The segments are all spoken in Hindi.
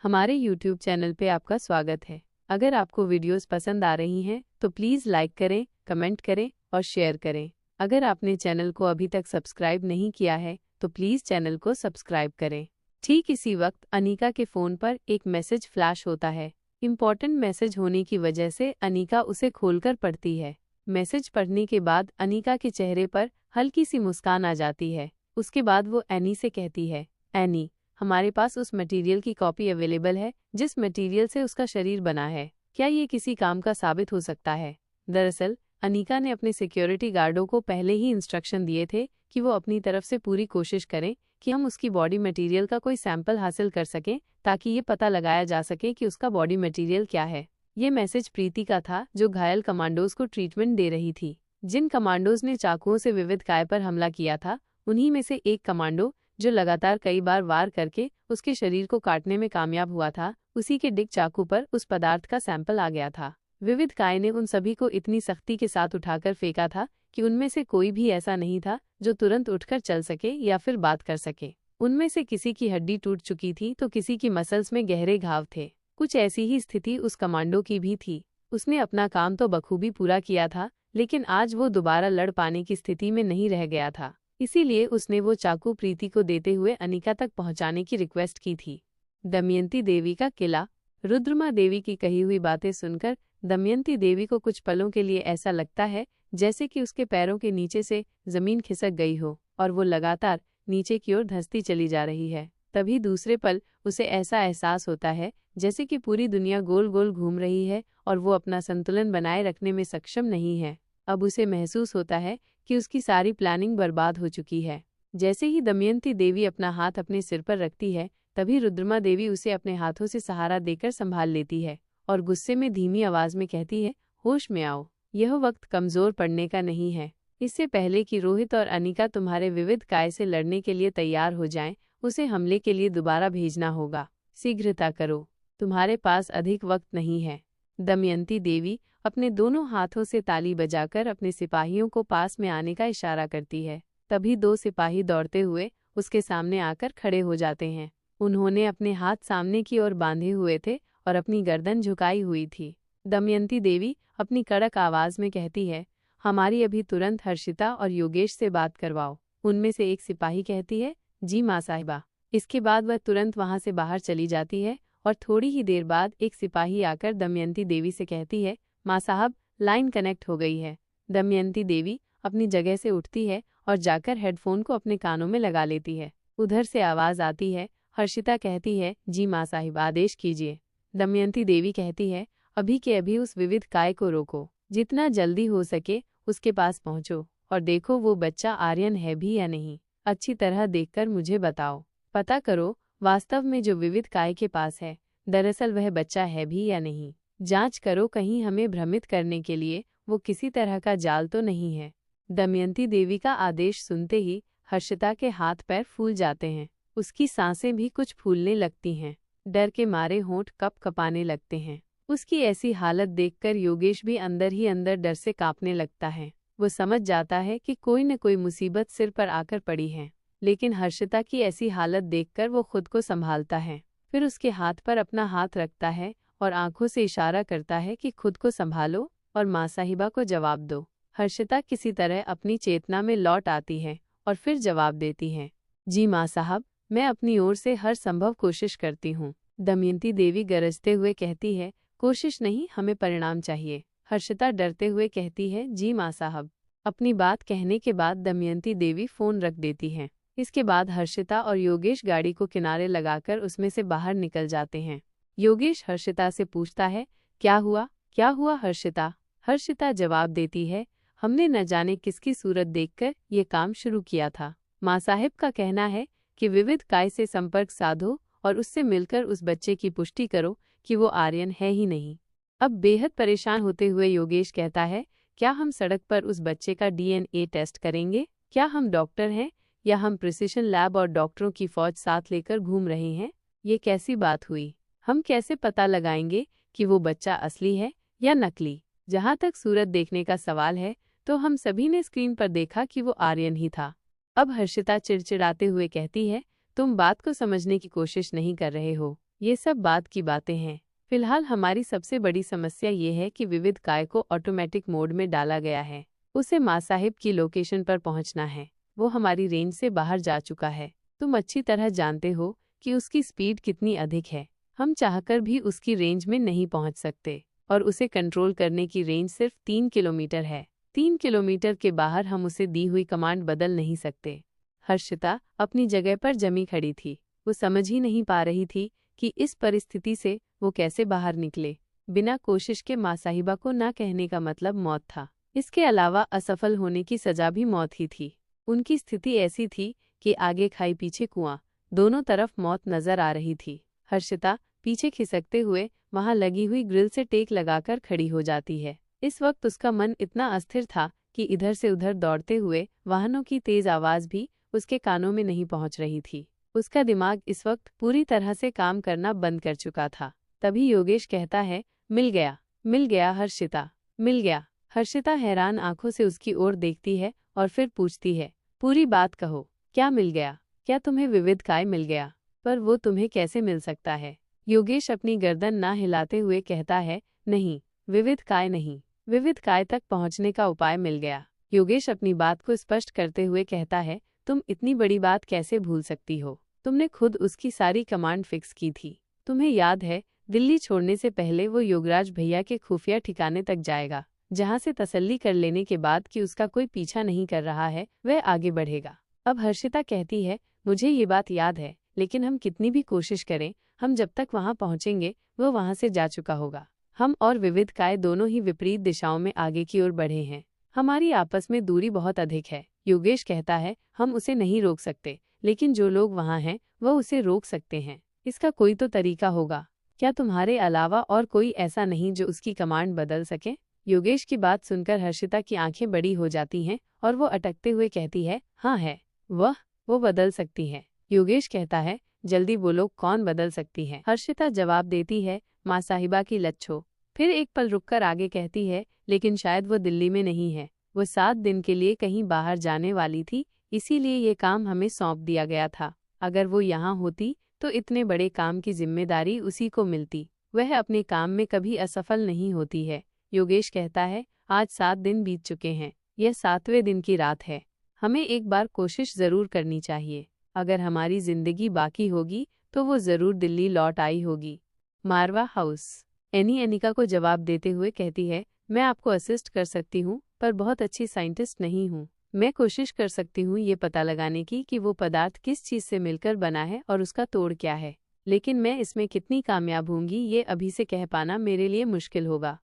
हमारे YouTube चैनल पे आपका स्वागत है। अगर आपको वीडियोस पसंद आ रही हैं तो प्लीज़ लाइक करें, कमेंट करें और शेयर करें। अगर आपने चैनल को अभी तक सब्सक्राइब नहीं किया है तो प्लीज़ चैनल को सब्सक्राइब करें। ठीक इसी वक्त अनीका के फ़ोन पर एक मैसेज फ्लैश होता है। इम्पॉर्टेंट मैसेज होने की वजह से अनीका उसे खोलकर पढ़ती है। मैसेज पढ़ने के बाद अनीका के चेहरे पर हल्की सी मुस्कान आ जाती है। उसके बाद वो एनी से कहती है, एनी, हमारे पास उस मटेरियल की कॉपी अवेलेबल है जिस मटेरियल से उसका शरीर बना है। क्या ये किसी काम का साबित हो सकता है? दरअसल अनीका ने अपने सिक्योरिटी गार्डों को पहले ही इंस्ट्रक्शन दिए थे कि वो अपनी तरफ से पूरी कोशिश करें कि हम उसकी बॉडी मटेरियल का कोई सैंपल हासिल कर सकें ताकि ये पता लगाया जा सके कि उसका बॉडी मटेरियल क्या है। ये मैसेज प्रीति का था जो घायल कमांडोज को ट्रीटमेंट दे रही थी। जिन कमांडोज ने चाकुओं से विविध काय पर हमला किया था उन्हीं में से एक कमांडो जो लगातार कई बार वार करके उसके शरीर को काटने में कामयाब हुआ था, उसी के डिग चाकू पर उस पदार्थ का सैंपल आ गया था। विविध काय ने उन सभी को इतनी सख्ती के साथ उठाकर फेंका था कि उनमें से कोई भी ऐसा नहीं था जो तुरंत उठकर चल सके या फिर बात कर सके। उनमें से किसी की हड्डी टूट चुकी थी तो किसी की मसल्स में गहरे घाव थे। कुछ ऐसी ही स्थिति उस कमांडो की भी थी। उसने अपना काम तो बखूबी पूरा किया था, लेकिन आज वो दोबारा लड़ पाने की स्थिति में नहीं रह गया था। इसीलिए उसने वो चाकू प्रीति को देते हुए अनीका तक पहुंचाने की रिक्वेस्ट की थी। दमयंती देवी का किला। रुद्रमा देवी की कही हुई बातें सुनकर दमयंती देवी को कुछ पलों के लिए ऐसा लगता है जैसे कि उसके पैरों के नीचे से जमीन खिसक गई हो और वो लगातार नीचे की ओर धंसती चली जा रही है। तभी दूसरे पल उसे ऐसा एहसास होता है जैसे कि पूरी दुनिया गोल गोल घूम रही है और वो अपना संतुलन बनाए रखने में सक्षम नहीं है। अब उसे महसूस होता है कि उसकी सारी प्लानिंग बर्बाद हो चुकी है। जैसे ही दमयंती देवी अपना हाथ अपने सिर पर रखती है तभी रुद्रमा देवी उसे अपने हाथों से सहारा देकर संभाल लेती है और गुस्से में धीमी आवाज में कहती है, होश में आओ, यह वक्त कमजोर पड़ने का नहीं है। इससे पहले कि रोहित और अनीका तुम्हारे विविध काय से लड़ने के लिए तैयार हो जाएं, उसे हमले के लिए दोबारा भेजना होगा। शीघ्रता करो, तुम्हारे पास अधिक वक्त नहीं है। दमयंती देवी अपने दोनों हाथों से ताली बजाकर अपने सिपाहियों को पास में आने का इशारा करती है। तभी दो सिपाही दौड़ते हुए उसके सामने आकर खड़े हो जाते हैं। उन्होंने अपने हाथ सामने की ओर बांधे हुए थे और अपनी गर्दन झुकाई हुई थी। दमयंती देवी अपनी कड़क आवाज में कहती है, हमारी अभी तुरंत हर्षिता और योगेश से बात करवाओ। उनमें से एक सिपाही कहती है, जी माँ साहिबा। इसके बाद वह तुरंत वहां से बाहर चली जाती है और थोड़ी ही देर बाद एक सिपाही आकर दमयंती देवी से कहती है, माँ साहब, लाइन कनेक्ट हो गई है। दमयंती देवी अपनी जगह से उठती है और जाकर हेडफोन को अपने कानों में लगा लेती है। उधर से आवाज आती है, हर्षिता कहती है, जी माँ साहिब, आदेश कीजिए। दमयंती देवी कहती है, अभी के अभी उस विविध काय को रोको, जितना जल्दी हो सके उसके पास पहुंचो और देखो वो बच्चा आर्यन है भी या नहीं। अच्छी तरह देखकर मुझे बताओ। पता करो वास्तव में जो विविध काय के पास है दरअसल वह बच्चा है भी या नहीं। जांच करो कहीं हमें भ्रमित करने के लिए वो किसी तरह का जाल तो नहीं है। दमयंती देवी का आदेश सुनते ही हर्षिता के हाथ पैर फूल जाते हैं। उसकी सांसें भी कुछ फूलने लगती हैं। डर के मारे होंठ कप कपाने लगते हैं। उसकी ऐसी हालत देखकर योगेश भी अंदर ही अंदर डर से कांपने लगता है। वो समझ जाता है कि कोई न कोई मुसीबत सिर पर आकर पड़ी है, लेकिन हर्षिता की ऐसी हालत देखकर वो खुद को संभालता है। फिर उसके हाथ पर अपना हाथ रखता है और आंखों से इशारा करता है कि खुद को संभालो और माँ साहिबा को जवाब दो। हर्षिता किसी तरह अपनी चेतना में लौट आती है और फिर जवाब देती है, जी माँ साहब, मैं अपनी ओर से हर संभव कोशिश करती हूँ। दमयंती देवी गरजते हुए कहती है, कोशिश नहीं, हमें परिणाम चाहिए। हर्षिता डरते हुए कहती है, जी माँ साहब। अपनी बात कहने के बाद दमयंती देवी फोन रख देती है। इसके बाद हर्षिता और योगेश गाड़ी को किनारे लगाकर उसमें से बाहर निकल जाते हैं। योगेश हर्षिता से पूछता है, क्या हुआ हर्षिता? हर्षिता जवाब देती है, हमने न जाने किसकी सूरत देखकर ये काम शुरू किया था। माँ साहिब का कहना है कि विविध काय से संपर्क साधो और उससे मिलकर उस बच्चे की पुष्टि करो कि वो आर्यन है ही नहीं। अब बेहद परेशान होते हुए योगेश कहता है, क्या हम सड़क पर उस बच्चे का DNA टेस्ट करेंगे? क्या हम डॉक्टर हैं या हम प्रिसिशन लैब और डॉक्टरों की फौज साथ लेकर घूम रहे हैं? ये कैसी बात हुई? हम कैसे पता लगाएंगे कि वो बच्चा असली है या नकली? जहाँ तक सूरत देखने का सवाल है तो हम सभी ने स्क्रीन पर देखा कि वो आर्यन ही था। अब हर्षिता चिड़चिड़ाते हुए कहती है, तुम बात को समझने की कोशिश नहीं कर रहे हो। ये सब बात की बातें हैं। फिलहाल हमारी सबसे बड़ी समस्या ये है कि विविध काय को ऑटोमेटिक मोड में डाला गया है। उसे माँ साहिब की लोकेशन पर पहुंचना है। वो हमारी रेंज से बाहर जा चुका है। तुम अच्छी तरह जानते हो कि उसकी स्पीड कितनी अधिक है। हम चाहकर भी उसकी रेंज में नहीं पहुंच सकते और उसे कंट्रोल करने की रेंज सिर्फ 3 किलोमीटर है। 3 किलोमीटर के बाहर हम उसे दी हुई कमांड बदल नहीं सकते। हर्षिता अपनी जगह पर जमी खड़ी थी। वो समझ ही नहीं पा रही थी कि इस परिस्थिति से वो कैसे बाहर निकले। बिना कोशिश के माँ साहिबा को ना कहने का मतलब मौत था। इसके अलावा असफल होने की सजा भी मौत ही थी। उनकी स्थिति ऐसी थी कि आगे खाई पीछे कुआं, दोनों तरफ मौत नजर आ रही थी। हर्षिता पीछे खिसकते हुए वहां लगी हुई ग्रिल से टेक लगाकर खड़ी हो जाती है। इस वक्त उसका मन इतना अस्थिर था कि इधर से उधर दौड़ते हुए वाहनों की तेज आवाज भी उसके कानों में नहीं पहुंच रही थी। उसका दिमाग इस वक्त पूरी तरह से काम करना बंद कर चुका था। तभी योगेश कहता है, मिल गया हर्षिता, मिल गया। हर्षिता हैरान आंखों से उसकी ओर देखती है और फिर पूछती है, पूरी बात कहो, क्या मिल गया? क्या तुम्हें विविध काय मिल गया? पर वो तुम्हें कैसे मिल सकता है? योगेश अपनी गर्दन ना हिलाते हुए कहता है, नहीं, विविध काय नहीं, विविध काय तक पहुंचने का उपाय मिल गया। योगेश अपनी बात को स्पष्ट करते हुए कहता है, तुम इतनी बड़ी बात कैसे भूल सकती हो? तुमने खुद उसकी सारी कमांड फिक्स की थी। तुम्हें याद है, दिल्ली छोड़ने से पहले वो योगराज भैया के खुफिया ठिकाने तक जाएगा, जहां से तसल्ली कर लेने के बाद कि उसका कोई पीछा नहीं कर रहा है, वह आगे बढ़ेगा। अब हर्षिता कहती है, मुझे ये बात याद है, लेकिन हम कितनी भी कोशिश करें, हम जब तक वहां पहुंचेंगे वो वहां से जा चुका होगा। हम और विविध काय दोनों ही विपरीत दिशाओं में आगे की ओर बढ़े हैं। हमारी आपस में दूरी बहुत अधिक है। योगेश कहता है, हम उसे नहीं रोक सकते, लेकिन जो लोग वहां हैं वह उसे रोक सकते हैं। इसका कोई तो तरीका होगा। क्या तुम्हारे अलावा और कोई ऐसा नहीं जो उसकी कमांड बदल सके? योगेश की बात सुनकर हर्षिता की आंखें बड़ी हो जाती हैं और वो अटकते हुए कहती है, हाँ है, वो बदल सकती है। योगेश कहता है, जल्दी बोलो, कौन बदल सकती है? हर्षिता जवाब देती है, माँ साहिबा की लच्छो। फिर एक पल रुककर आगे कहती है, लेकिन शायद वो दिल्ली में नहीं है। वो 7 दिन के लिए कहीं बाहर जाने वाली थी, इसीलिए ये काम हमें सौंप दिया गया था। अगर वो यहाँ होती तो इतने बड़े काम की जिम्मेदारी उसी को मिलती। वह अपने काम में कभी असफल नहीं होती है। योगेश कहता है, आज 7 दिन बीत चुके हैं, यह 7वें दिन की रात है। हमें एक बार कोशिश जरूर करनी चाहिए। अगर हमारी जिंदगी बाकी होगी तो वो जरूर दिल्ली लौट आई होगी। मारवा हाउस। एनी अनिका को जवाब देते हुए कहती है, मैं आपको असिस्ट कर सकती हूँ, पर बहुत अच्छी साइंटिस्ट नहीं हूँ। मैं कोशिश कर सकती हूँ ये पता लगाने की कि वो पदार्थ किस चीज़ से मिलकर बना है और उसका तोड़ क्या है, लेकिन मैं इसमें कितनी कामयाब होंगी ये अभी से कह पाना मेरे लिए मुश्किल होगा।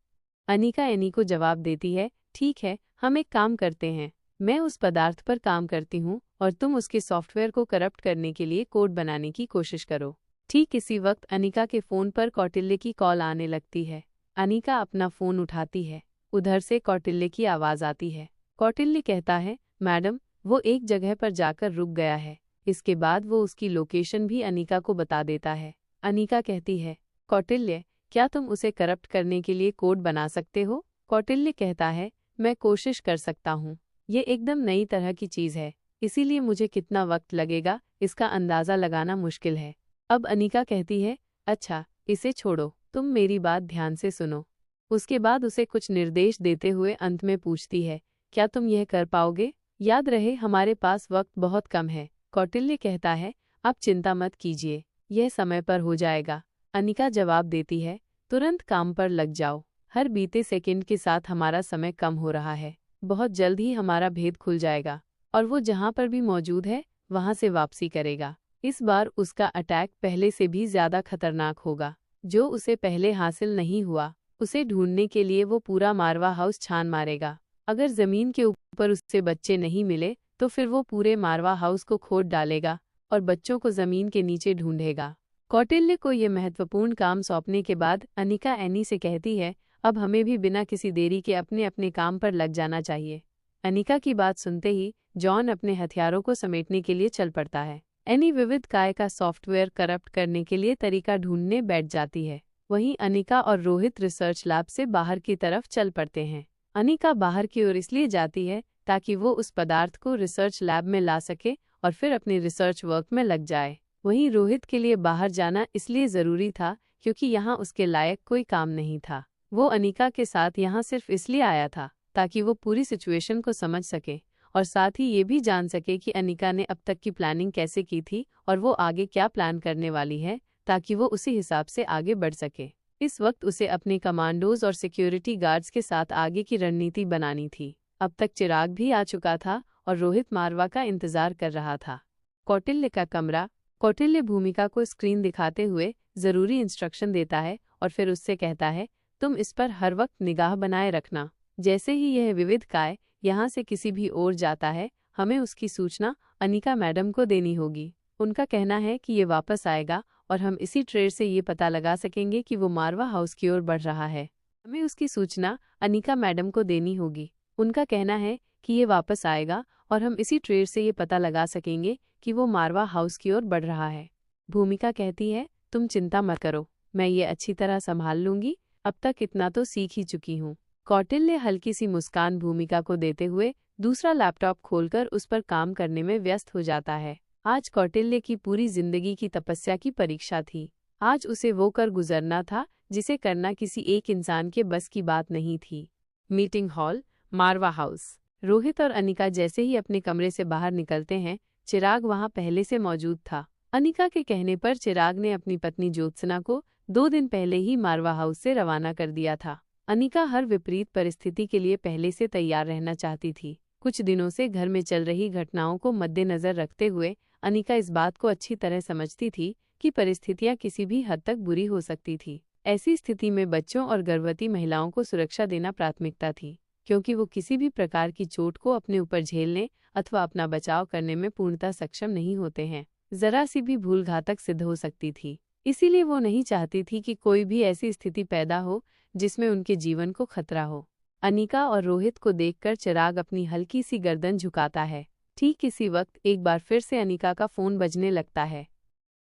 अनिका एनी को जवाब देती है, ठीक है, हम एक काम करते हैं। मैं उस पदार्थ पर काम करती हूँ और तुम उसके सॉफ्टवेयर को करप्ट करने के लिए कोड बनाने की कोशिश करो। ठीक इसी वक्त अनिका के फ़ोन पर कौटिल्य की कॉल आने लगती है। अनिका अपना फ़ोन उठाती है। उधर से कौटिल्य की आवाज़ आती है। कौटिल्य कहता है, मैडम, वो एक जगह पर जाकर रुक गया है। इसके बाद वो उसकी लोकेशन भी अनिका को बता देता है। अनिका कहती है, कौटिल्य, क्या तुम उसे करप्ट करने के लिए कोड बना सकते हो? कौटिल्य कहता है, मैं कोशिश कर सकता हूँ। ये एकदम नई तरह की चीज़ है, इसीलिए मुझे कितना वक्त लगेगा इसका अंदाज़ा लगाना मुश्किल है। अब अनिका कहती है, अच्छा, इसे छोड़ो, तुम मेरी बात ध्यान से सुनो। उसके बाद उसे कुछ निर्देश देते हुए अंत में पूछती है, क्या तुम यह कर पाओगे? याद रहे, हमारे पास वक्त बहुत कम है। कौटिल्य कहता है, आप चिंता मत कीजिए, यह समय पर हो जाएगा। अनिका जवाब देती है, तुरंत काम पर लग जाओ। हर बीते सेकंड के साथ हमारा समय कम हो रहा है। बहुत जल्द ही हमारा भेद खुल जाएगा और वो जहाँ पर भी मौजूद है वहाँ से वापसी करेगा। इस बार उसका अटैक पहले से भी ज़्यादा खतरनाक होगा। जो उसे पहले हासिल नहीं हुआ, उसे ढूंढने के लिए वो पूरा मारवा हाउस छान मारेगा। अगर ज़मीन के ऊपर उससे बच्चे नहीं मिले तो फिर वो पूरे मारवा हाउस को खोद डालेगा और बच्चों को ज़मीन के नीचे ढूंढेगा। कौटिल्य को ये महत्वपूर्ण काम सौंपने के बाद अनिका एनी से कहती है, अब हमें भी बिना किसी देरी के अपने अपने काम पर लग जाना चाहिए। अनिका की बात सुनते ही जॉन अपने हथियारों को समेटने के लिए चल पड़ता है। एनी विविध काय का सॉफ्टवेयर करप्ट करने के लिए तरीका ढूंढने बैठ जाती है। वहीं अनिका और रोहित रिसर्च लैब से बाहर की तरफ चल पड़ते हैं। अनिका बाहर की ओर इसलिए जाती है ताकि वो उस पदार्थ को रिसर्च लैब में ला सके और फिर अपने रिसर्च वर्क में लग जाए। वहीं रोहित के लिए बाहर जाना इसलिए ज़रूरी था क्योंकि यहाँ उसके लायक कोई काम नहीं था। वो अनिका के साथ यहाँ सिर्फ इसलिए आया था ताकि वो पूरी सिचुएशन को समझ सके और साथ ही ये भी जान सके कि अनिका ने अब तक की प्लानिंग कैसे की थी और वो आगे क्या प्लान करने वाली है, ताकि वो उसी हिसाब से आगे बढ़ सके। इस वक्त उसे अपने कमांडोज और सिक्योरिटी गार्ड्स के साथ आगे की रणनीति बनानी थी। अब तक चिराग भी आ चुका था और रोहित मारवा का इंतजार कर रहा था। कौटिल्य का कमरा। कौटिल्य भूमिका को स्क्रीन दिखाते हुए जरूरी इंस्ट्रक्शन देता है और फिर उससे कहता है, तुम इस पर हर वक्त निगाह बनाए रखना। जैसे ही यह विविध काय यहाँ से किसी भी ओर जाता है, हमें उसकी सूचना अनिका मैडम को देनी होगी। उनका कहना है कि ये वापस आएगा और हम इसी ट्रेड से ये पता लगा सकेंगे कि वो मारवा हाउस की ओर बढ़ रहा है। हमें उसकी सूचना अनिका मैडम को देनी होगी। उनका कहना है कि ये वापस आएगा और हम इसी ट्रेड से ये पता लगा सकेंगे कि वो मारवा हाउस की ओर बढ़ रहा है। भूमिका कहती है, तुम चिंता मत करो, मैं ये अच्छी तरह संभाल लूंगी। अब तक इतना तो सीख ही चुकी हूँ। कौटिल्य हल्की सी मुस्कान भूमिका को देते हुए दूसरा लैपटॉप खोलकर उस पर काम करने में व्यस्त हो जाता है। आज कौटिल्य की पूरी जिंदगी की तपस्या की परीक्षा थी। आज उसे वो कर गुजरना था जिसे करना किसी एक इंसान के बस की बात नहीं थी। मीटिंग हॉल, मारवा हाउस। रोहित और अनिका जैसे ही अपने कमरे से बाहर निकलते हैं, चिराग वहां पहले से मौजूद था। अनिका के कहने पर चिराग ने अपनी पत्नी ज्योत्सना को 2 दिन पहले ही मारवा हाउस से रवाना कर दिया था। अनिका हर विपरीत परिस्थिति के लिए पहले से तैयार रहना चाहती थी। कुछ दिनों से घर में चल रही घटनाओं को मद्देनजर रखते हुए अनिका इस बात को अच्छी तरह समझती थी कि परिस्थितियां किसी भी हद तक बुरी हो सकती थी। ऐसी स्थिति में बच्चों और गर्भवती महिलाओं को सुरक्षा देना प्राथमिकता थी, क्योंकि वो किसी भी प्रकार की चोट को अपने ऊपर झेलने अथवा अपना बचाव करने में पूर्णतः सक्षम नहीं होते हैं। जरा सी भी भूल घातक सिद्ध हो सकती थी। इसीलिए वो नहीं चाहती थी कि कोई भी ऐसी स्थिति पैदा हो जिसमें उनके जीवन को खतरा हो। अनिका और रोहित को देखकर चिराग अपनी हल्की सी गर्दन झुकाता है। ठीक इसी वक्त एक बार फिर से अनिका का फोन बजने लगता है।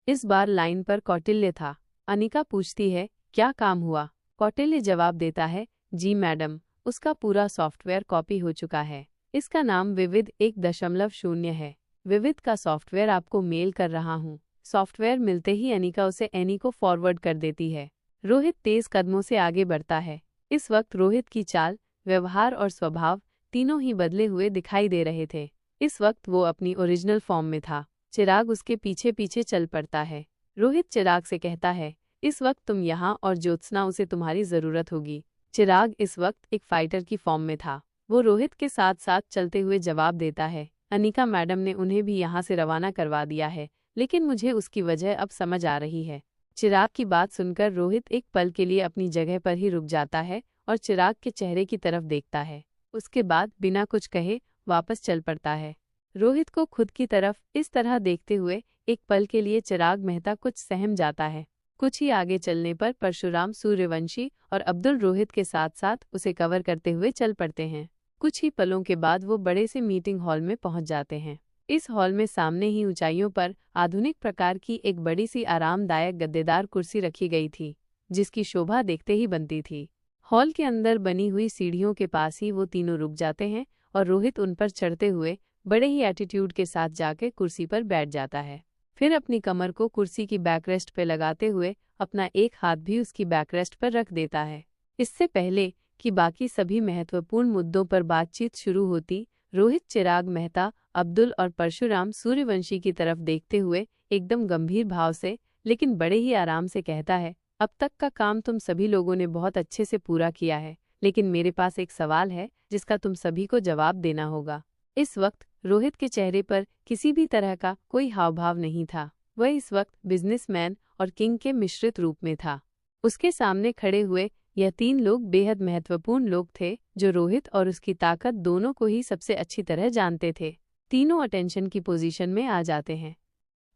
इस बार लाइन पर कौटिल्य था। अनिका पूछती है, क्या काम हुआ? कौटिल्य जवाब देता है, जी मैडम, उसका पूरा सॉफ्टवेयर कॉपी हो चुका है। इसका नाम विविध 1.0 है। विविध का सॉफ्टवेयर आपको मेल कर रहा हूँ। सॉफ्टवेयर मिलते ही अनिका उसे एनी को फॉरवर्ड कर देती है। रोहित तेज कदमों से आगे बढ़ता है। इस वक्त रोहित की चाल, व्यवहार और स्वभाव तीनों ही बदले हुए दिखाई दे रहे थे। इस वक्त वो अपनी ओरिजिनल फॉर्म में था। चिराग उसके पीछे पीछे चल पड़ता है। रोहित चिराग से कहता है, इस वक्त तुम यहाँ और ज्योत्सना उसे तुम्हारी जरूरत होगी। चिराग इस वक्त एक फाइटर की फॉर्म में था। वो रोहित के साथ साथ चलते हुए जवाब देता है, अनिका मैडम ने उन्हें भी यहाँ से रवाना करवा दिया है, लेकिन मुझे उसकी वजह अब समझ आ रही है। चिराग की बात सुनकर रोहित एक पल के लिए अपनी जगह पर ही रुक जाता है और चिराग के चेहरे की तरफ देखता है। उसके बाद बिना कुछ कहे वापस चल पड़ता है। रोहित को खुद की तरफ इस तरह देखते हुए एक पल के लिए चिराग मेहता कुछ सहम जाता है। कुछ ही आगे चलने पर परशुराम, सूर्यवंशी और अब्दुल रोहित के साथ साथ उसे कवर करते हुए चल पड़ते हैं। कुछ ही पलों के बाद वो बड़े से मीटिंग हॉल में पहुंच जाते हैं। इस हॉल में सामने ही ऊंचाइयों पर आधुनिक प्रकार की एक बड़ी सी आरामदायक गद्देदार कुर्सी रखी गई थी, जिसकी शोभा देखते ही बनती थी। हॉल के अंदर बनी हुई सीढ़ियों के पास ही वो तीनों रुक जाते हैं और रोहित उन पर चढ़ते हुए बड़े ही एटीट्यूड के साथ जाकर कुर्सी पर बैठ जाता है। फिर अपनी कमर को कुर्सी की बैकरेस्ट पर लगाते हुए अपना एक हाथ भी उसकी बैकरेस्ट पर रख देता है। इससे पहले कि बाकी सभी महत्वपूर्ण मुद्दों पर बातचीत शुरू होती, रोहित चिराग मेहता, अब्दुल और परशुराम सूर्यवंशी की तरफ देखते हुए एकदम गंभीर भाव से लेकिन बड़े ही आराम से कहता है, अब तक का काम तुम सभी लोगों ने बहुत अच्छे से पूरा किया है, लेकिन मेरे पास एक सवाल है जिसका तुम सभी को जवाब देना होगा। इस वक्त रोहित के चेहरे पर किसी भी तरह का कोई हाव भाव नहीं था। वह इस वक्त बिजनेसमैन और किंग के मिश्रित रूप में था। उसके सामने खड़े हुए यह 3 लोग बेहद महत्वपूर्ण लोग थे, जो रोहित और उसकी ताकत दोनों को ही सबसे अच्छी तरह जानते थे। तीनों अटेंशन की पोजीशन में आ जाते हैं।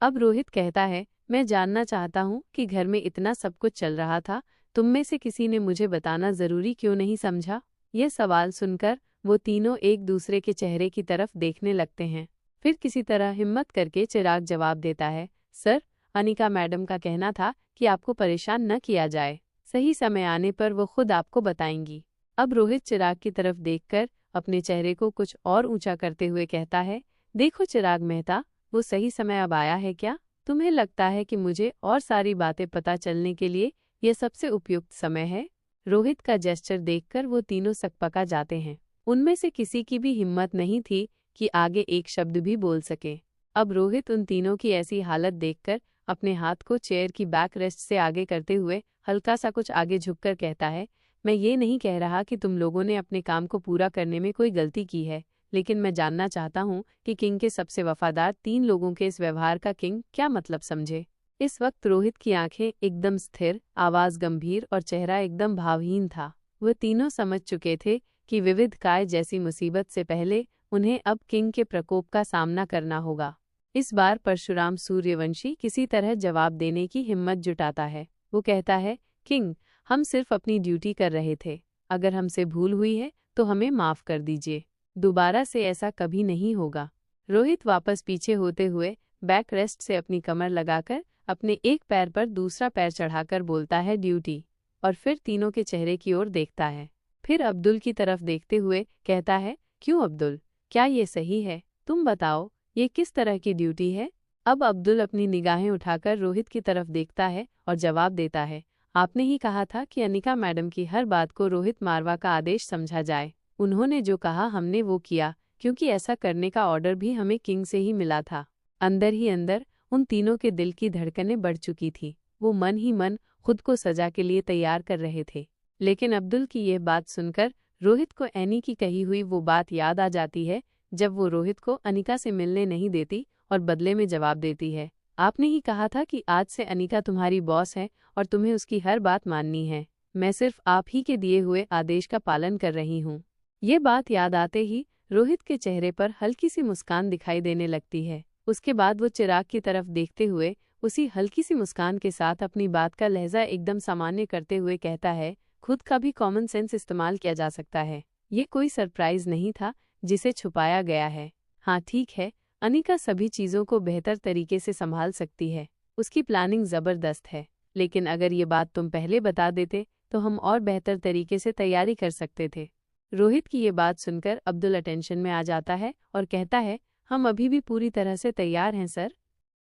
अब रोहित कहता है, मैं जानना चाहता हूँ कि घर में इतना सब कुछ चल रहा था, तुम में से किसी ने मुझे बताना जरूरी क्यों नहीं समझा? यह सवाल सुनकर वो तीनों एक दूसरे के चेहरे की तरफ देखने लगते हैं। फिर किसी तरह हिम्मत करके चिराग जवाब देता है, सर, अनिका मैडम का कहना था कि आपको परेशान न किया जाए। सही समय आने पर वो खुद आपको बताएंगी। अब रोहित चिराग की तरफ देखकर अपने चेहरे को कुछ और ऊंचा करते हुए कहता है, देखो चिराग मेहता, वो सही समय अब आया है क्या? तुम्हें लगता है कि मुझे और सारी बातें पता चलने के लिए यह सबसे उपयुक्त समय है? रोहित का जेस्चर देखकर वो तीनों सकपका जाते हैं। उनमें से किसी की भी हिम्मत नहीं थी कि आगे एक शब्द भी बोल सके। अब रोहित उन तीनों की ऐसी हालत देखकर अपने हाथ को चेयर की बैक रेस्ट से आगे करते हुए हल्का सा कुछ आगे झुककर कहता है, मैं ये नहीं कह रहा कि तुम लोगों ने अपने काम को पूरा करने में कोई गलती की है, लेकिन मैं जानना चाहता हूँ कि किंग के सबसे वफादार 3 लोगों के इस व्यवहार का किंग क्या मतलब समझे। इस वक्त रोहित की आंखें एकदम स्थिर, आवाज गंभीर और चेहरा एकदम भावहीन था। वह तीनों समझ चुके थे कि विविध काय जैसी मुसीबत से पहले उन्हें अब किंग के प्रकोप का सामना करना होगा। इस बार परशुराम सूर्यवंशी किसी तरह जवाब देने की हिम्मत जुटाता है। वो कहता है, किंग, हम सिर्फ अपनी ड्यूटी कर रहे थे। अगर हमसे भूल हुई है तो हमें माफ कर दीजिए। दोबारा से ऐसा कभी नहीं होगा। रोहित वापस पीछे होते हुए बैक रेस्ट से अपनी कमर लगाकर अपने एक पैर पर दूसरा पैर चढ़ाकर बोलता है, ड्यूटी, और फिर तीनों के चेहरे की ओर देखता है। फिर अब्दुल की तरफ देखते हुए कहता है, क्यों अब्दुल, क्या ये सही है? तुम बताओ, ये किस तरह की ड्यूटी है? अब अब्दुल अपनी निगाहें उठाकर रोहित की तरफ देखता है और जवाब देता है, आपने ही कहा था कि अनिका मैडम की हर बात को रोहित मारवा का आदेश समझा जाए। उन्होंने जो कहा हमने वो किया, क्योंकि ऐसा करने का ऑर्डर भी हमें किंग से ही मिला था। अंदर ही अंदर उन तीनों के दिल की धड़कनें बढ़ चुकी थी। वो मन ही मन खुद को सजा के लिए तैयार कर रहे थे। लेकिन अब्दुल की यह बात सुनकर रोहित को एनी की कही हुई वो बात याद आ जाती है, जब वो रोहित को अनिका से मिलने नहीं देती और बदले में जवाब देती है, आपने ही कहा था कि आज से अनिका तुम्हारी बॉस है और तुम्हें उसकी हर बात माननी है। मैं सिर्फ आप ही के दिए हुए आदेश का पालन कर रही हूँ। ये बात याद आते ही रोहित के चेहरे पर हल्की सी मुस्कान दिखाई देने लगती है। उसके बाद वो चिराग की तरफ देखते हुए उसी हल्की सी मुस्कान के साथ अपनी बात का लहजा एकदम सामान्य करते हुए कहता है, खुद का भी कॉमन सेंस इस्तेमाल किया जा सकता है। ये कोई सरप्राइज नहीं था जिसे छुपाया गया है। हाँ ठीक है, अनिका सभी चीज़ों को बेहतर तरीके से संभाल सकती है, उसकी प्लानिंग ज़बरदस्त है, लेकिन अगर ये बात तुम पहले बता देते तो हम और बेहतर तरीके से तैयारी कर सकते थे। रोहित की ये बात सुनकर अब्दुल अटेंशन में आ जाता है और कहता है, हम अभी भी पूरी तरह से तैयार हैं सर।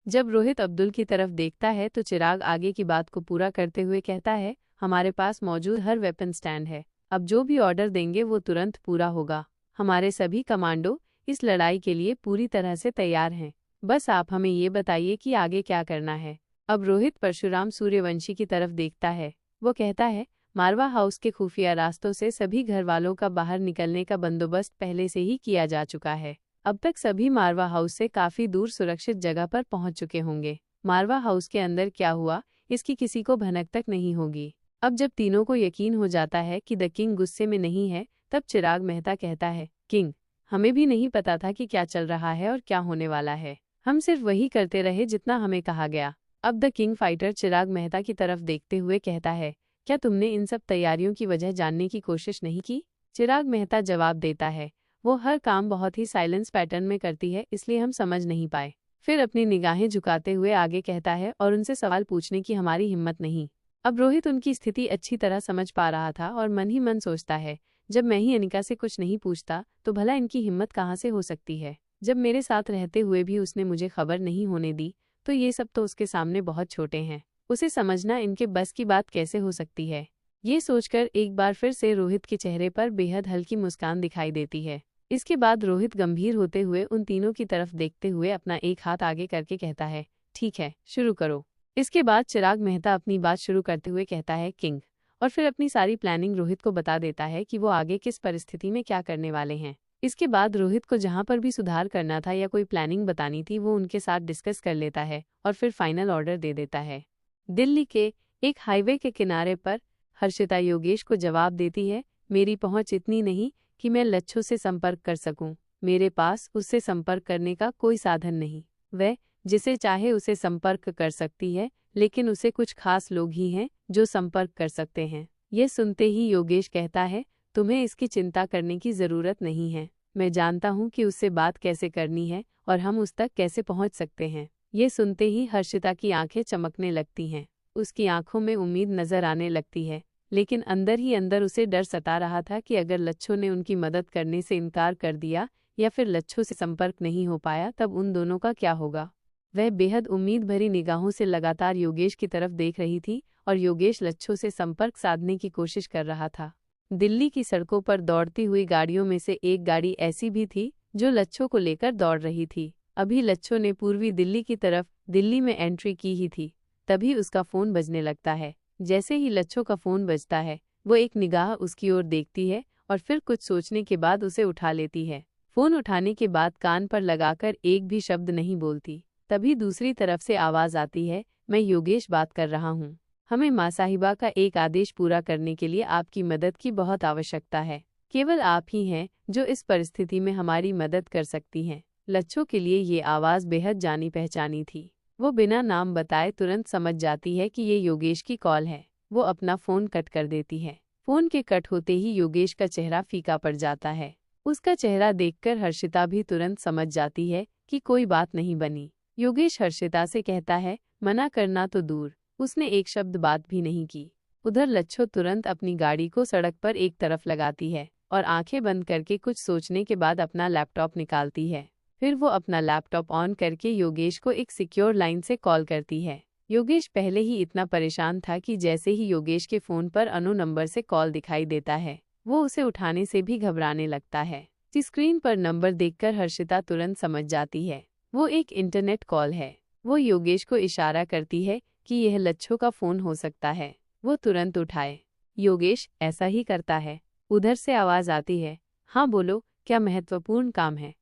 जब रोहित अब्दुल की तरफ देखता है तो चिराग आगे की बात को पूरा करते हुए कहता है, हमारे पास मौजूद हर वेपन स्टैंड है। अब जो भी ऑर्डर देंगे वो तुरंत पूरा होगा। हमारे सभी कमांडो इस लड़ाई के लिए पूरी तरह से तैयार हैं। बस आप हमें ये बताइए कि आगे क्या करना है। अब रोहित परशुराम सूर्यवंशी की तरफ देखता है। वो कहता है, मारवा हाउस के खुफिया रास्तों से सभी घर वालों का बाहर निकलने का बंदोबस्त पहले से ही किया जा चुका है। अब तक सभी मारवा हाउस से काफी दूर सुरक्षित जगह पर पहुंच चुके होंगे। मारवा हाउस के अंदर क्या हुआ इसकी किसी को भनक तक नहीं होगी। अब जब तीनों को यकीन हो जाता है कि द किंग गुस्से में नहीं है, तब चिराग मेहता कहता है, किंग, हमें भी नहीं पता था कि क्या चल रहा है और क्या होने वाला है। हम सिर्फ वही करते रहे जितना हमें कहा गया। अब द किंग फाइटर चिराग मेहता की तरफ देखते हुए कहता है, क्या तुमने इन सब तैयारियों की वजह जानने की कोशिश नहीं की? चिराग मेहता जवाब देता है, वो हर काम बहुत ही साइलेंस पैटर्न में करती है, इसलिए हम समझ नहीं पाए। फिर अपनी निगाहें झुकाते हुए आगे कहता है, और उनसे सवाल पूछने की हमारी हिम्मत नहीं। अब रोहित उनकी स्थिति अच्छी तरह समझ पा रहा था और मन ही मन सोचता है, जब मैं ही अनिका से कुछ नहीं पूछता तो भला इनकी हिम्मत कहाँ से हो सकती है। जब मेरे साथ रहते हुए भी उसने मुझे खबर नहीं होने दी, तो ये सब तो उसके सामने बहुत छोटे हैं। उसे समझना इनके बस की बात कैसे हो सकती है। ये सोचकर एक बार फिर से रोहित के चेहरे पर बेहद हल्की मुस्कान दिखाई देती है। इसके बाद रोहित गंभीर होते हुए उन तीनों की तरफ देखते हुए अपना एक हाथ आगे करके कहता है, ठीक है, शुरू करो। इसके बाद चिराग मेहता अपनी बात शुरू करते हुए कहता है, किंग, और फिर अपनी सारी प्लानिंग रोहित को बता देता है कि वो आगे किस परिस्थिति में क्या करने वाले हैं। इसके बाद रोहित को जहां पर भी सुधार करना था या कोई प्लानिंग बतानी थी वो उनके साथ डिस्कस कर लेता है और फिर फाइनल ऑर्डर दे देता है। दिल्ली के एक हाईवे के किनारे पर हर्षिता योगेश को जवाब देती है, मेरी पहुंच इतनी नहीं कि मैं लच्छू से संपर्क कर सकूं। मेरे पास उससे संपर्क करने का कोई साधन नहीं। वह जिसे चाहे उसे संपर्क कर सकती है, लेकिन उसे कुछ खास लोग ही हैं जो संपर्क कर सकते हैं। ये सुनते ही योगेश कहता है, तुम्हें इसकी चिंता करने की जरूरत नहीं है। मैं जानता हूँ कि उससे बात कैसे करनी है और हम उस तक कैसे पहुँच सकते हैं। ये सुनते ही हर्षिता की आंखें चमकने लगती हैं। उसकी आंखों में उम्मीद नजर आने लगती है, लेकिन अंदर ही अंदर उसे डर सता रहा था कि अगर लच्छू ने उनकी मदद करने से इनकार कर दिया या फिर लच्छू से संपर्क नहीं हो पाया, तब उन दोनों का क्या होगा। वह बेहद उम्मीद भरी निगाहों से लगातार योगेश की तरफ देख रही थी और योगेश लच्छो से संपर्क साधने की कोशिश कर रहा था। दिल्ली की सड़कों पर दौड़ती हुई गाड़ियों में से एक गाड़ी ऐसी भी थी जो लच्छो को लेकर दौड़ रही थी। अभी लच्छो ने पूर्वी दिल्ली की तरफ दिल्ली में एंट्री की ही थी, तभी उसका फ़ोन बजने लगता है। जैसे ही लच्छो का फ़ोन बजता है, वो एक निगाह उसकी ओर देखती है और फिर कुछ सोचने के बाद उसे उठा लेती है। फ़ोन उठाने के बाद कान पर लगाकर एक भी शब्द नहीं बोलती। तभी दूसरी तरफ से आवाज़ आती है, मैं योगेश बात कर रहा हूँ। हमें माँ साहिबा का एक आदेश पूरा करने के लिए आपकी मदद की बहुत आवश्यकता है। केवल आप ही हैं जो इस परिस्थिति में हमारी मदद कर सकती हैं। लच्छो के लिए ये आवाज़ बेहद जानी पहचानी थी। वो बिना नाम बताए तुरंत समझ जाती है कि ये योगेश की कॉल है। वो अपना फ़ोन कट कर देती है। फ़ोन के कट होते ही योगेश का चेहरा फीका पड़ जाता है। उसका चेहरा देखकर हर्षिता भी तुरंत समझ जाती है कि कोई बात नहीं बनी। योगेश हर्षिता से कहता है, मना करना तो दूर, उसने एक शब्द बात भी नहीं की। उधर लच्छो तुरंत अपनी गाड़ी को सड़क पर एक तरफ लगाती है और आंखें बंद करके कुछ सोचने के बाद अपना लैपटॉप निकालती है। फिर वो अपना लैपटॉप ऑन करके योगेश को एक सिक्योर लाइन से कॉल करती है। योगेश पहले ही इतना परेशान था कि जैसे ही योगेश के फ़ोन पर अननोन नंबर से कॉल दिखाई देता है, वो उसे उठाने से भी घबराने लगता है। स्क्रीन पर नंबर देखकर हर्षिता तुरंत समझ जाती है, वो एक इंटरनेट कॉल है। वो योगेश को इशारा करती है कि यह लच्छो का फ़ोन हो सकता है, वो तुरंत उठाए। योगेश ऐसा ही करता है। उधर से आवाज़ आती है, हाँ बोलो, क्या महत्वपूर्ण काम है?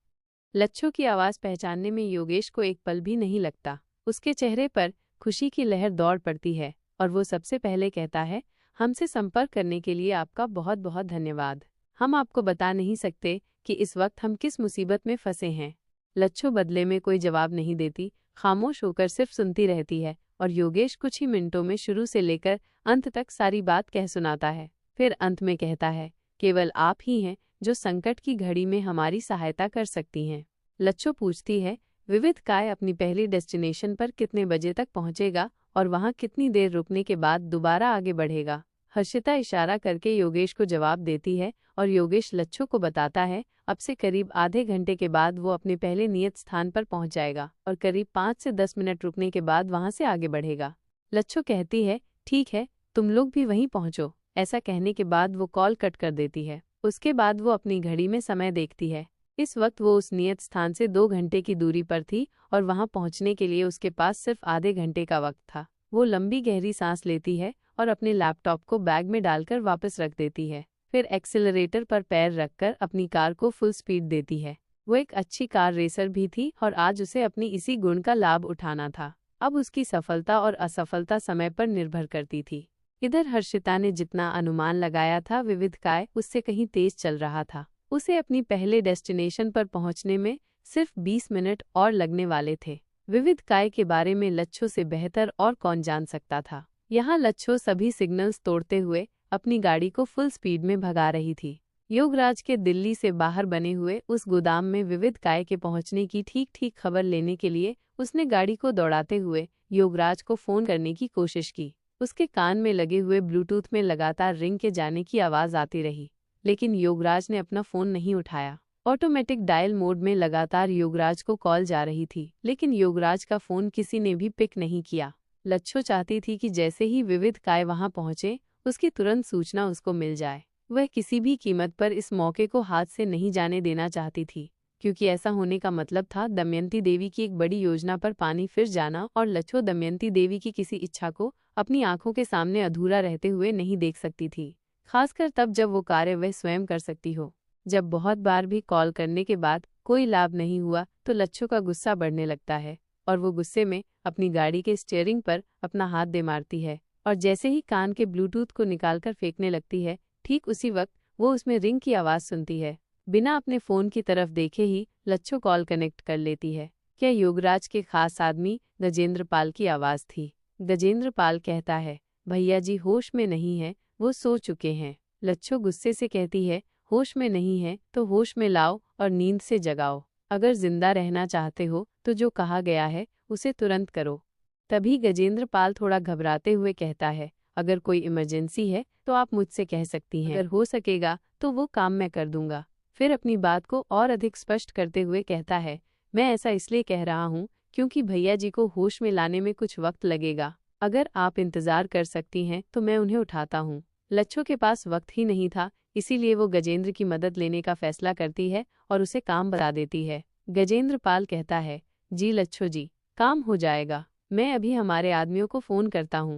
लच्छो की आवाज़ पहचानने में योगेश को एक पल भी नहीं लगता। उसके चेहरे पर खुशी की लहर दौड़ पड़ती है और वो सबसे पहले कहता है, हमसे संपर्क करने के लिए आपका बहुत बहुत धन्यवाद। हम आपको बता नहीं सकते कि इस वक्त हम किस मुसीबत में फंसे हैं। लच्छो बदले में कोई जवाब नहीं देती, खामोश होकर सिर्फ सुनती रहती है और योगेश कुछ ही मिनटों में शुरू से लेकर अंत तक सारी बात कह सुनाता है। फिर अंत में कहता है, केवल आप ही हैं जो संकट की घड़ी में हमारी सहायता कर सकती हैं। लच्छो पूछती है, विविध काय अपनी पहली डेस्टिनेशन पर कितने बजे तक पहुंचेगा और वहां कितनी देर रुकने के बाद दोबारा आगे बढ़ेगा? हर्षिता इशारा करके योगेश को जवाब देती है और योगेश लच्छो को बताता है, अब से करीब आधे घंटे के बाद वो अपने पहले नियत स्थान पर पहुंच जाएगा और करीब 5 से 10 मिनट रुकने के बाद वहां से आगे बढ़ेगा। लच्छो कहती है, ठीक है, तुम लोग भी वहीं पहुंचो। ऐसा कहने के बाद वो कॉल कट कर देती है। उसके बाद वो अपनी घड़ी में समय देखती है। इस वक्त वो उस नियत स्थान से 2 घंटे की दूरी पर थी और वहां पहुंचने के लिए उसके पास सिर्फ आधे घंटे का वक्त था। वो लंबी गहरी सांस लेती है और अपने लैपटॉप को बैग में डालकर वापस रख देती है। फिर एक्सीलरेटर पर पैर रखकर अपनी कार को फुल स्पीड देती है। वो एक अच्छी कार रेसर भी थी और आज उसे अपनी इसी गुण का लाभ उठाना था। अब उसकी सफलता और असफलता समय पर निर्भर करती थी। इधर हर्षिता ने जितना अनुमान लगाया था, विविध काय उससे कहीं तेज चल रहा था। उसे अपनी पहले डेस्टिनेशन पर पहुंचने में सिर्फ 20 मिनट और लगने वाले थे। विविध काय के बारे में लच्छो से बेहतर और कौन जान सकता था। यहाँ लच्छो सभी सिग्नल्स तोड़ते हुए अपनी गाड़ी को फुल स्पीड में भगा रही थी। योगराज के दिल्ली से बाहर बने हुए उस गोदाम में विविध काय के पहुंचने की ठीक खबर लेने के लिए उसने गाड़ी को दौड़ाते हुए योगराज को फोन करने की कोशिश की। उसके कान में लगे हुए ब्लूटूथ में लगातार रिंग के जाने की आवाज़ आती रही, लेकिन योगराज ने अपना फ़ोन नहीं उठाया। ऑटोमेटिक डायल मोड में लगातार योगराज को कॉल जा रही थी, लेकिन योगराज का फ़ोन किसी ने भी पिक नहीं किया। लच्छो चाहती थी कि जैसे ही विविध काय वहां पहुंचे, उसकी तुरंत सूचना उसको मिल जाए। वह किसी भी कीमत पर इस मौके को हाथ से नहीं जाने देना चाहती थी, क्योंकि ऐसा होने का मतलब था दमयंती देवी की एक बड़ी योजना पर पानी फिर जाना और लच्छो दमयंती देवी की किसी इच्छा को अपनी आंखों के सामने अधूरा रहते हुए नहीं देख सकती थी, खासकर तब जब वो कार्य वह स्वयं कर सकती हो। जब बहुत बार भी कॉल करने के बाद कोई लाभ नहीं हुआ तो लच्छो का गुस्सा बढ़ने लगता है और वो गुस्से में अपनी गाड़ी के स्टीयरिंग पर अपना हाथ दे मारती है और जैसे ही कान के ब्लूटूथ को निकालकर फेंकने लगती है, ठीक उसी वक्त वो उसमें रिंग की आवाज़ सुनती है। बिना अपने फ़ोन की तरफ देखे ही लच्छो कॉल कनेक्ट कर लेती है। क्या योगराज के खास आदमी गजेंद्र पाल की आवाज़ थी। गजेंद्र पाल कहता है, भैया जी होश में नहीं है, वो सो चुके हैं। लच्छो गुस्से से कहती है, होश में नहीं है तो होश में लाओ और नींद से जगाओ। अगर जिंदा रहना चाहते हो तो जो कहा गया है उसे तुरंत करो। तभी गजेंद्र पाल थोड़ा घबराते हुए कहता है, अगर कोई इमरजेंसी है तो आप मुझसे कह सकती हैं, अगर हो सकेगा तो वो काम मैं कर दूंगा। फिर अपनी बात को और अधिक स्पष्ट करते हुए कहता है, मैं ऐसा इसलिए कह रहा हूँ क्योंकि भैया जी को होश में लाने में कुछ वक्त लगेगा। अगर आप इंतजार कर सकती हैं तो मैं उन्हें उठाता हूँ। लच्छो के पास वक्त ही नहीं था, इसीलिए वो गजेंद्र की मदद लेने का फैसला करती है और उसे काम बता देती है। गजेंद्र पाल कहता है, जी लच्छो जी, काम हो जाएगा, मैं अभी हमारे आदमियों को फोन करता हूँ।